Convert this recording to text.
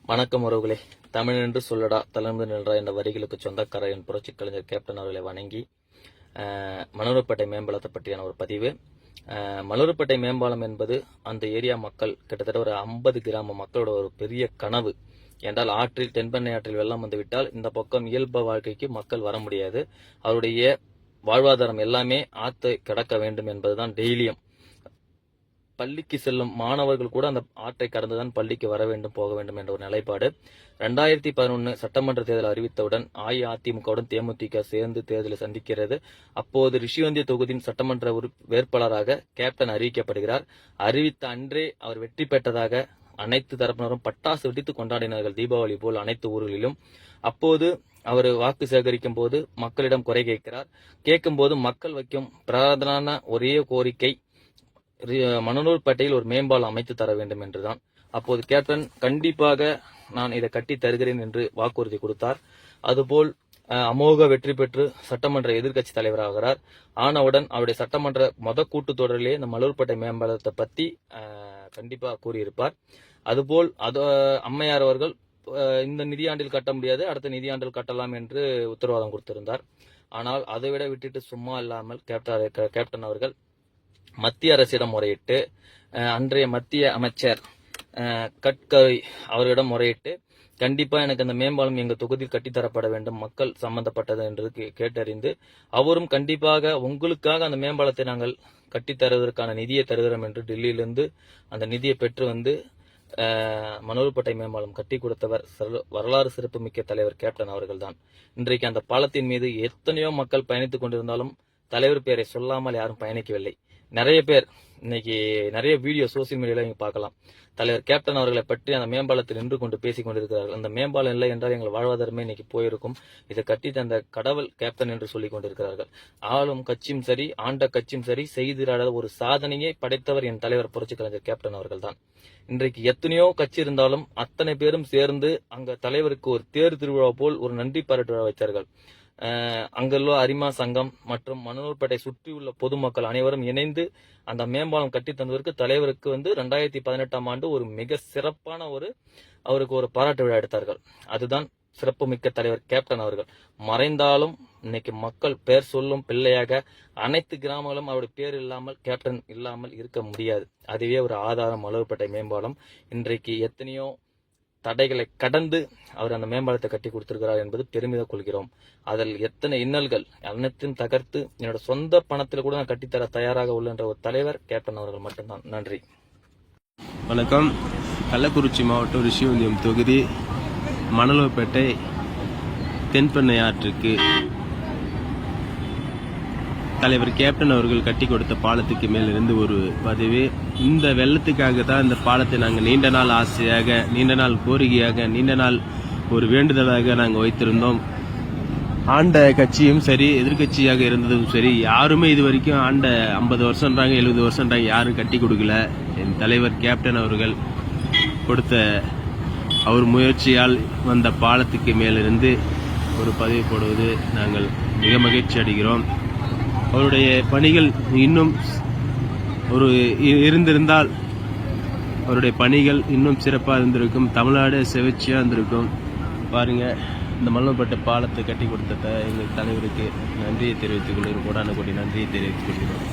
வணக்கம் உறவுகளே. தமிழ் என்று சொல்லடா தளர்ந்து நின்றா என்ற வரிகளுக்கு சொந்தக்காரன் புரட்சி கலைஞர் கேப்டன் அவர்களை வணங்கி மணலூர்பேட்டை மேம்பாலத்தை பற்றியான ஒரு பதிவு. மணலூர்பேட்டை மேம்பாலம் என்பது அந்த ஏரியா மக்கள் கிட்டத்தட்ட ஒரு 50 கிராம மக்களோட ஒரு பெரிய கனவு. என்றால் ஆற்றில் தென்பெண்ணை ஆற்றில் வெள்ளம் வந்துவிட்டால் இந்த பக்கம் இயல்பு வாழ்க்கைக்கு மக்கள் வர முடியாது. அவருடைய வாழ்வாதாரம் எல்லாமே ஆற்றை கடக்க வேண்டும் என்பதுதான் டெய்லியும். பள்ளிக்கு செல்லும் மாணவர்கள் கூட அந்த ஆற்றை கடந்துதான் பள்ளிக்கு வர வேண்டும், போக வேண்டும் என்ற ஒரு நிலைப்பாடு. 2011 சட்டமன்ற தேர்தல் அறிவித்தவுடன் அஇஅதிமுகவுடன் தேமுதிக சேர்ந்து தேர்தலை சந்திக்கிறது. அப்போது ரிஷிவந்திய தொகுதியின் சட்டமன்ற வேட்பாளராக கேப்டன் அறிவிக்கப்படுகிறார். அறிவித்த அன்றே அவர் வெற்றி பெற்றதாக அனைத்து தரப்பினரும் பட்டாசு வெடித்து கொண்டாடினார்கள், தீபாவளி போல் அனைத்து ஊர்களிலும். அப்போது அவர் வாக்கு சேகரிக்கும் போது மக்களிடம் குறை கேட்கிறார். கேட்கும் போது மக்கள் வைக்கும் பிரதான ஒரே கோரிக்கை மணலூர்பேட்டையில் ஒரு மேம்பாலம் அமைத்து தர வேண்டும் என்றுதான். அப்போது கேப்டன் கண்டிப்பாக நான் இதை கட்டி தருகிறேன் என்று வாக்குறுதி கொடுத்தார். அதுபோல் அமோக வெற்றி பெற்று சட்டமன்ற எதிர்க்கட்சி தலைவராகிறார். ஆனவுடன் அவருடைய சட்டமன்ற கூட்டத்தொடரிலே இந்த மணலூர்பேட்டை மேம்பாலத்தை பத்தி கண்டிப்பா கூறியிருப்பார். அதுபோல் அம்மையார் அவர்கள் இந்த நிதியாண்டில் கட்ட முடியாது, அடுத்த நிதியாண்டில் கட்டலாம் என்று உத்தரவாதம் கொடுத்திருந்தார். ஆனால் அதை விட விட்டுட்டு சும்மா இல்லாமல் கேப்டன் அவர்கள் மத்திய அரசிடம் முறையிட்டு அன்றைய மத்திய அமைச்சர் கட்கரி அவர்களிடம் முறையிட்டு கண்டிப்பா எனக்கு அந்த மேம்பாலம் எங்க தொகுதியில் கட்டித்தரப்பட வேண்டும், மக்கள் சம்பந்தப்பட்டது என்று கேட்டறிந்து அவரும் கண்டிப்பாக உங்களுக்காக அந்த மேம்பாலத்தை நாங்கள் கட்டித்தருவதற்கான நிதியை தருகிறோம் என்று டெல்லியிலிருந்து அந்த நிதியை பெற்று வந்து மணலூர்பேட்டை மேம்பாலம் கட்டி கொடுத்தவர் வரலாறு சிறப்புமிக்க தலைவர் கேப்டன் அவர்கள்தான். இன்றைக்கு அந்த பாலத்தின் மீது எத்தனையோ மக்கள் பயணித்துக் கொண்டிருந்தாலும் தலைவர் பெயரை சொல்லாமல் யாரும் பயணிக்கவில்லை. நிறைய பேர் இன்னைக்கு நிறைய வீடியோ சோசியல் மீடியால நீங்க பார்க்கலாம். தலைவர் கேப்டன் அவர்களை பற்றி அந்த மேம்பாலத்தில் நின்று கொண்டு பேசிக் கொண்டிருக்கிறார்கள். அந்த மேம்பாலம் இல்லை என்றால் எங்கள் வாழ்வாதாரமே இன்னைக்கு போயிருக்கும், இதை கட்டி தந்த கடவுள் கேப்டன் என்று சொல்லிக் கொண்டிருக்கிறார்கள். ஆளும் கட்சியும் சரி, ஆண்ட கட்சியும் சரி, செய்திராத ஒரு சாதனையை படைத்தவர் என் தலைவர் புரட்சி கலைஞர் கேப்டன் அவர்கள் தான். இன்றைக்கு எத்தனையோ கட்சி இருந்தாலும் அத்தனை பேரும் சேர்ந்து அங்க தலைவருக்கு ஒரு தேர் திருவிழா போல் ஒரு நன்றி பாராட்டு விழா வைத்தார்கள். அங்குள்ள அரிமா சங்கம் மற்றும் மணலூர்பேட்டை சுற்றியுள்ள பொதுமக்கள் அனைவரும் இணைந்து அந்த மேம்பாலம் கட்டி தந்ததற்கு தலைவருக்கு 2018ஆம் ஆண்டு ஒரு மிக சிறப்பான அவருக்கு ஒரு பாராட்டு விழா எடுத்தார்கள். அதுதான் சிறப்புமிக்க தலைவர் கேப்டன் அவர்கள். மறைந்தாலும் இன்னைக்கு மக்கள் பேர் சொல்லும் பிள்ளையாக அனைத்து கிராமங்களும் அவருடைய பேர் இல்லாமல் கேப்டன் இல்லாமல் இருக்க முடியாது. அதுவே ஒரு ஆதாரம் மணலூர்பேட்டை மேம்பாலம். இன்றைக்கு எத்தனையோ தடைகளை கடந்து அவர் அந்த மேம்பாலத்தை கட்டி கொடுத்திருக்கிறார் என்பது பெருமிதம் கொள்கிறோம். அதில் எத்தனை இன்னல்கள் அனைத்தையும் தகர்த்து என்னோட சொந்த பணத்தில் கூட நான் கட்டித்தர தயாராக உள்ள ஒரு தலைவர் கேப்டன் அவர்கள் மட்டும்தான். நன்றி. வணக்கம். கள்ளக்குறிச்சி மாவட்டம் ரிஷிவந்தியம் தொகுதி மணலூர்பேட்டை தென்பெண்ணை ஆற்றுக்கு தலைவர் கேப்டன் அவர்கள் கட்டி கொடுத்த பாலத்துக்கு மேலிருந்து ஒரு பதிவு. இந்த வெள்ளத்துக்காக தான் இந்த பாலத்தை நாங்கள் நீண்ட நாள் ஆசையாக, நீண்ட நாள் கோரிக்கையாக, நீண்ட நாள் ஒரு வேண்டுதலாக நாங்கள் வைத்திருந்தோம். ஆண்ட கட்சியும் சரி, எதிர்கட்சியாக இருந்ததும் சரி, யாருமே இது வரைக்கும் ஆண்ட 50 வருஷம்ன்றாங்க, 70 வருஷம்ன்றாங்க, யாரும் கட்டி கொடுக்கல. என் தலைவர் கேப்டன் அவர்கள் கொடுத்த அவர் முயற்சியால் வந்த பாலத்துக்கு மேலிருந்து ஒரு பதிவு போடுவது நாங்கள் மிக மகிழ்ச்சி அடைகிறோம். அவருடைய பணிகள் இன்னும் இருந்திருந்தால் அவருடைய பணிகள் இன்னும் சிறப்பாக இருந்திருக்கும், தமிழ்நாடு செவச்சியாக இருந்திருக்கும். பாருங்க, இந்த மணலூர்பேட்டை பாலத்தை கட்டி கொடுத்த எங்கள் தலைவருக்கு நன்றியை தெரிவித்துக் கொள்கிறோம், கோடான கோடி நன்றியை தெரிவித்துக் கொள்கிறோம்.